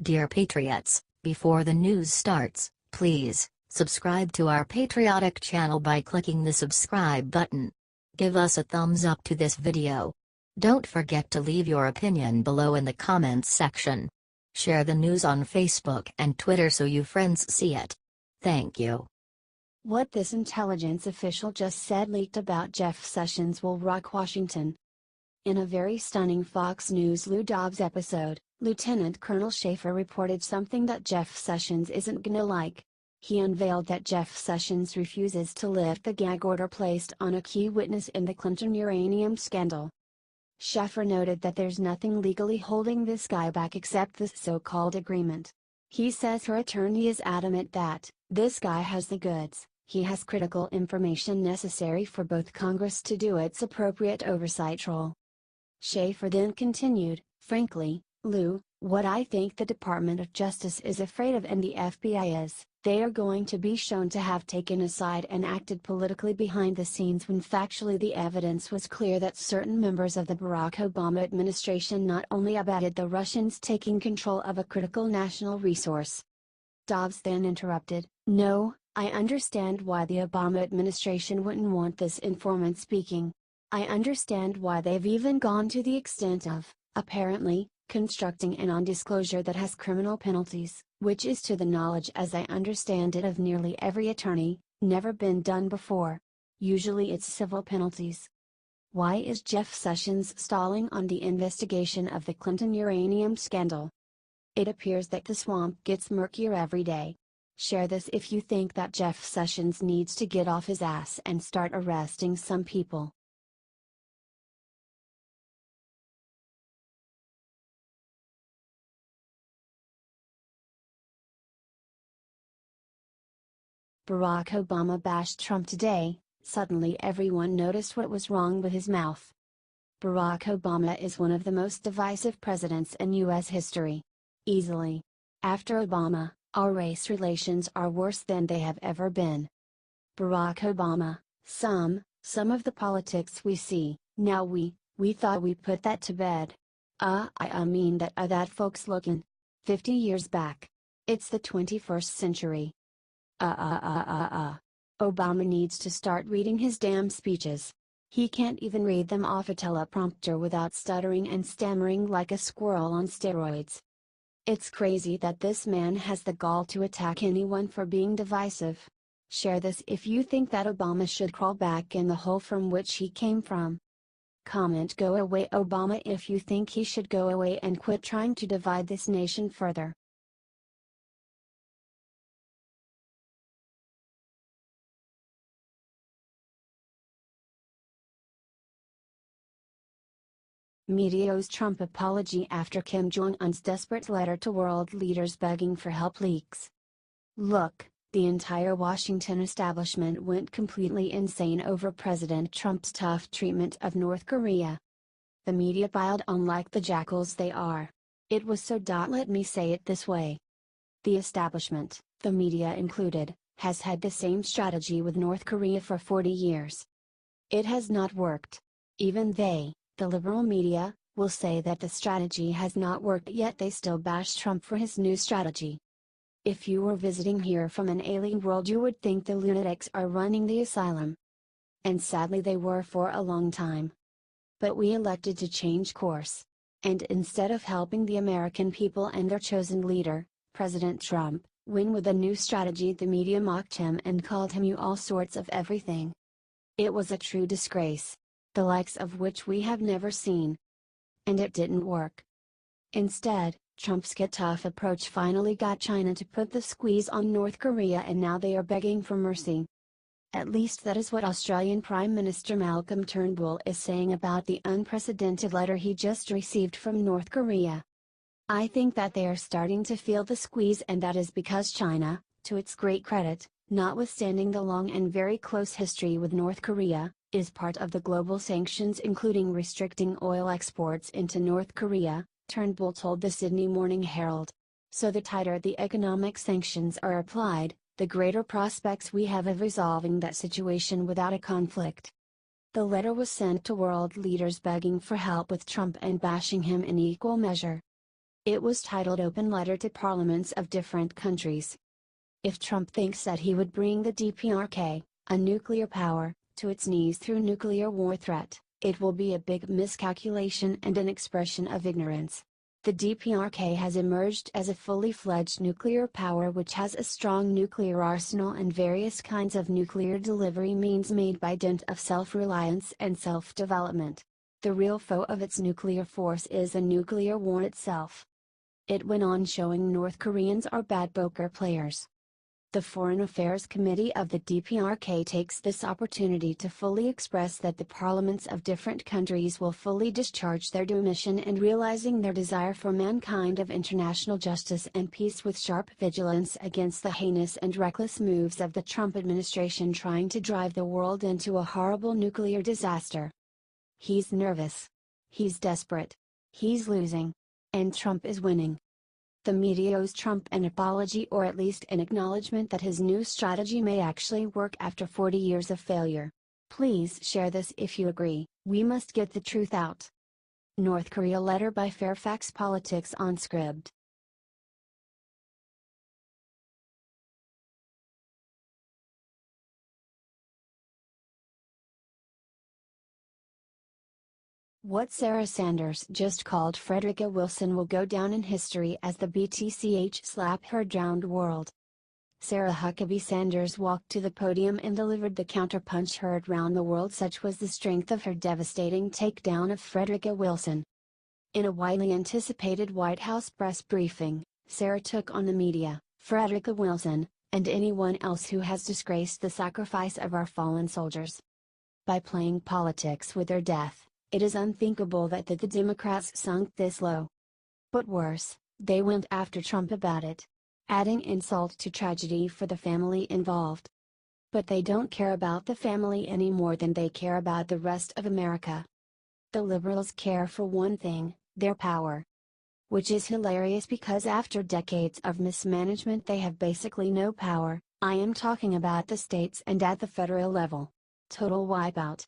Dear Patriots, before the news starts, please subscribe to our patriotic channel by clicking the subscribe button. Give us a thumbs up to this video. Don't forget to leave your opinion below in the comments section. Share the news on Facebook and Twitter so you friends see it. Thank you. What this intelligence official just said leaked about Jeff Sessions will rock Washington. In a very stunning Fox News Lou Dobbs episode, Lieutenant Colonel Shaffer reported something that Jeff Sessions isn't gonna like. He unveiled that Jeff Sessions refuses to lift the gag order placed on a key witness in the Clinton-Uranium scandal. Schaffer noted that there's nothing legally holding this guy back except this so-called agreement. He says her attorney is adamant that, this guy has the goods, he has critical information necessary for both Congress to do its appropriate oversight role. Schaffer then continued, frankly, Lou, what I think the Department of Justice is afraid of and the FBI is, they are going to be shown to have taken a side and acted politically behind the scenes when factually the evidence was clear that certain members of the Barack Obama administration not only abetted the Russians taking control of a critical national resource. Dobbs then interrupted, no, I understand why the Obama administration wouldn't want this informant speaking. I understand why they've even gone to the extent of, apparently, constructing an non-disclosure that has criminal penalties, which is to the knowledge as I understand it of nearly every attorney, never been done before. Usually it's civil penalties. Why is Jeff Sessions stalling on the investigation of the Clinton-Uranium scandal? It appears that the swamp gets murkier every day. Share this if you think that Jeff Sessions needs to get off his ass and start arresting some people. Barack Obama bashed Trump today, suddenly everyone noticed what was wrong with his mouth. Barack Obama is one of the most divisive presidents in U.S. history. Easily. After Obama, our race relations are worse than they have ever been. Barack Obama, some of the politics we see, now we thought we put that to bed. I mean that folks looking 50 years back. It's the 21st century. Obama needs to start reading his damn speeches. He can't even read them off a teleprompter without stuttering and stammering like a squirrel on steroids. It's crazy that this man has the gall to attack anyone for being divisive. Share this if you think that Obama should crawl back in the hole from which he came from. Comment "Go away Obama" if you think he should go away and quit trying to divide this nation further. Media owes Trump apology after Kim Jong-un's desperate letter to world leaders begging for help leaks. Look, the entire Washington establishment went completely insane over President Trump's tough treatment of North Korea. The media piled on like the jackals they are. It was so. Let me say it this way. The establishment, the media included, has had the same strategy with North Korea for 40 years. It has not worked. Even they, the liberal media, will say that the strategy has not worked, yet they still bash Trump for his new strategy. If you were visiting here from an alien world, you would think the lunatics are running the asylum. And sadly they were for a long time. But we elected to change course. And instead of helping the American people and their chosen leader, President Trump, win with a new strategy, the media mocked him and called him you all sorts of everything. It was a true disgrace, the likes of which we have never seen. And it didn't work. Instead, Trump's get tough approach finally got China to put the squeeze on North Korea, and now they are begging for mercy. At least that is what Australian Prime Minister Malcolm Turnbull is saying about the unprecedented letter he just received from North Korea. I think that they are starting to feel the squeeze, and that is because China, to its great credit, notwithstanding the long and very close history with North Korea, is part of the global sanctions, including restricting oil exports into North Korea, Turnbull told the Sydney Morning Herald. So the tighter the economic sanctions are applied, the greater prospects we have of resolving that situation without a conflict. The letter was sent to world leaders begging for help with Trump and bashing him in equal measure. It was titled Open Letter to Parliaments of Different Countries. If Trump thinks that he would bring the DPRK, a nuclear power, to its knees through nuclear war threat, it will be a big miscalculation and an expression of ignorance. The DPRK has emerged as a fully fledged nuclear power which has a strong nuclear arsenal and various kinds of nuclear delivery means made by dint of self-reliance and self-development. The real foe of its nuclear force is a nuclear war itself. It went on showing North Koreans are bad poker players. The Foreign Affairs Committee of the DPRK takes this opportunity to fully express that the parliaments of different countries will fully discharge their due mission in realizing their desire for mankind of international justice and peace with sharp vigilance against the heinous and reckless moves of the Trump administration trying to drive the world into a horrible nuclear disaster. He's nervous. He's desperate. He's losing. And Trump is winning. The media owes Trump an apology or at least an acknowledgement that his new strategy may actually work after 40 years of failure. Please share this if you agree. We must get the truth out. North Korea letter by Fairfax Politics on Scribd. What Sarah Sanders just called Frederica Wilson will go down in history as the BTCH slap her drowned world. Sarah Huckabee Sanders walked to the podium and delivered the counterpunch heard round the world. Such was the strength of her devastating takedown of Frederica Wilson. In a widely anticipated White House press briefing, Sarah took on the media, Frederica Wilson, and anyone else who has disgraced the sacrifice of our fallen soldiers. By playing politics with their death, it is unthinkable that the Democrats sunk this low. But worse, they went after Trump about it, adding insult to tragedy for the family involved. But they don't care about the family any more than they care about the rest of America. The liberals care for one thing, their power. Which is hilarious because after decades of mismanagement they have basically no power. I am talking about the states and at the federal level. Total wipeout.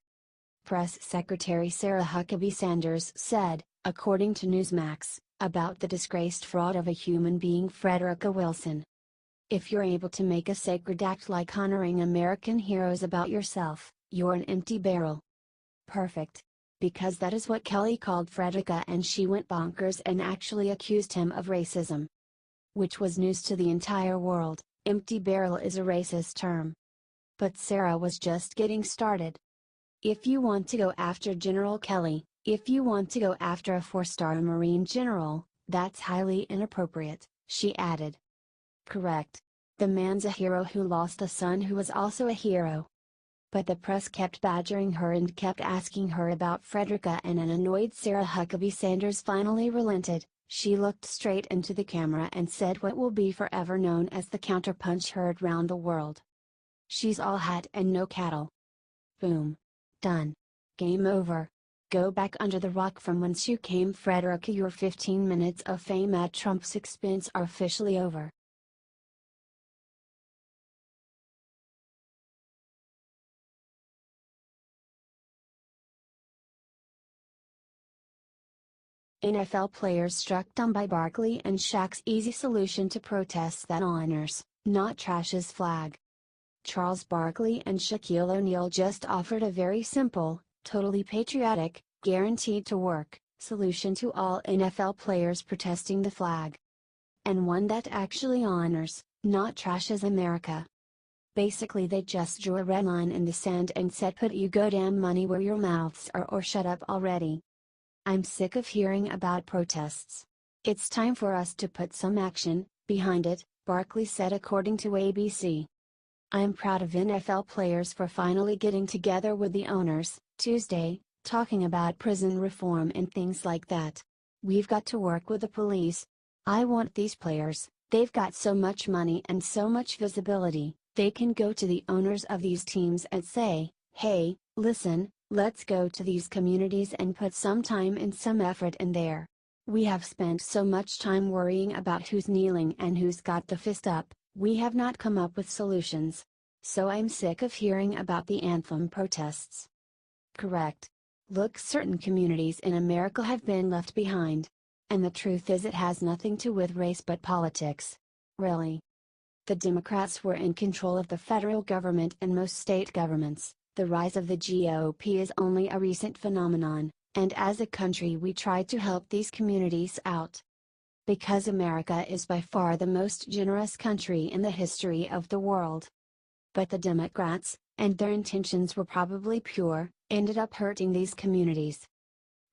Press Secretary Sarah Huckabee Sanders said, according to Newsmax, about the disgraced fraud of a human being Frederica Wilson. If you're able to make a sacred act like honoring American heroes about yourself, you're an empty barrel. Perfect. Because that is what Kelly called Frederica and she went bonkers and actually accused him of racism. Which was news to the entire world. Empty barrel is a racist term. But Sarah was just getting started. If you want to go after General Kelly, if you want to go after a 4-star Marine general, that's highly inappropriate, she added. Correct. The man's a hero who lost a son who was also a hero. But the press kept badgering her and kept asking her about Frederica, and an annoyed Sarah Huckabee Sanders finally relented. She looked straight into the camera and said what will be forever known as the counterpunch heard round the world. She's all hat and no cattle. Boom. Done. Game over. Go back under the rock from whence you came, Frederica. Your 15 minutes of fame at Trump's expense are officially over. NFL players struck dumb by Barkley and Shaq's easy solution to protests that honors, not trashes flag. Charles Barkley and Shaquille O'Neal just offered a very simple, totally patriotic, guaranteed to work, solution to all NFL players protesting the flag. And one that actually honors, not trashes America. Basically they just drew a red line in the sand and said put you goddamn money where your mouths are or shut up already. I'm sick of hearing about protests. It's time for us to put some action behind it, Barkley said according to ABC. I am proud of NFL players for finally getting together with the owners, Tuesday, talking about prison reform and things like that. We've got to work with the police. I want these players, they've got so much money and so much visibility, they can go to the owners of these teams and say, hey, listen, let's go to these communities and put some time and some effort in there. We have spent so much time worrying about who's kneeling and who's got the fist up. We have not come up with solutions. So I'm sick of hearing about the anthem protests. Correct. Look, certain communities in America have been left behind. and the truth is it has nothing to do with race but politics. Really. The Democrats were in control of the federal government and most state governments. The rise of the GOP is only a recent phenomenon, and as a country we try to help these communities out. Because America is by far the most generous country in the history of the world. But the Democrats, and their intentions were probably pure, ended up hurting these communities.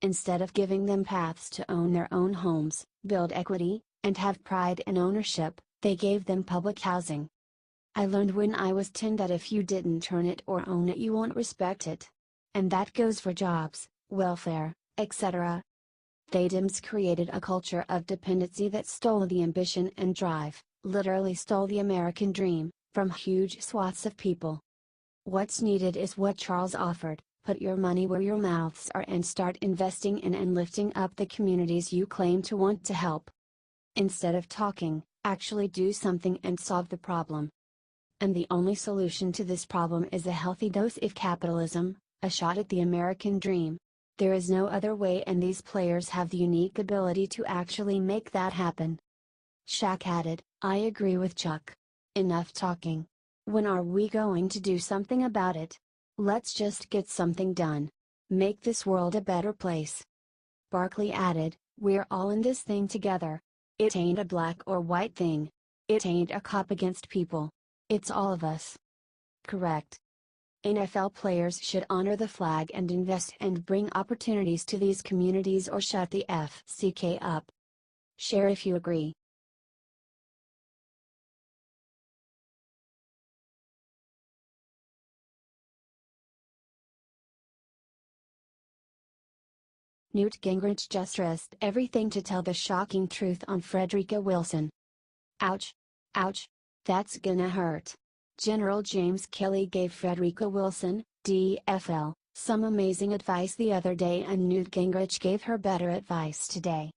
Instead of giving them paths to own their own homes, build equity, and have pride in ownership, they gave them public housing. I learned when I was 10 that if you didn't earn it or own it you won't respect it. And that goes for jobs, welfare, etc. They Dems created a culture of dependency that stole the ambition and drive, literally stole the American dream, from huge swaths of people. What's needed is what Charles offered: put your money where your mouths are and start investing in and lifting up the communities you claim to want to help. Instead of talking, actually do something and solve the problem. And the only solution to this problem is a healthy dose of capitalism, a shot at the American dream. There is no other way, and these players have the unique ability to actually make that happen. Shaq added, "I agree with Chuck. Enough talking. When are we going to do something about it? Let's just get something done. Make this world a better place." Barkley added, "We're all in this thing together. It ain't a black or white thing. It ain't a cop against people. It's all of us." Correct. NFL players should honor the flag and invest and bring opportunities to these communities or shut the FCK up. Share if you agree. Newt Gingrich just risked everything to tell the shocking truth on Frederica Wilson. Ouch. Ouch. That's gonna hurt. General James Kelly gave Frederica Wilson, DFL, some amazing advice the other day, and Newt Gingrich gave her better advice today.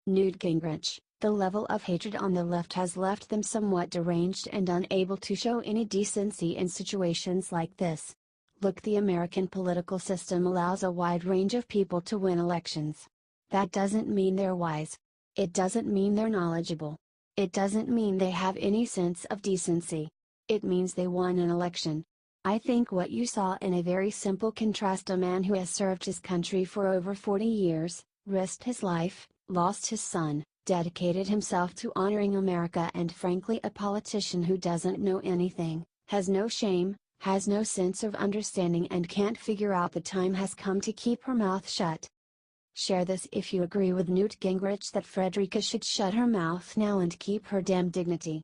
Newt Gingrich: the level of hatred on the left has left them somewhat deranged and unable to show any decency in situations like this. Look, the American political system allows a wide range of people to win elections. That doesn't mean they're wise. It doesn't mean they're knowledgeable. It doesn't mean they have any sense of decency. It means they won an election. I think what you saw in a very simple contrast: a man who has served his country for over 40 years, risked his life, lost his son, dedicated himself to honoring America, and frankly a politician who doesn't know anything, has no shame, has no sense of understanding, and can't figure out the time has come to keep her mouth shut. Share this if you agree with Newt Gingrich that Frederica should shut her mouth now and keep her damn dignity.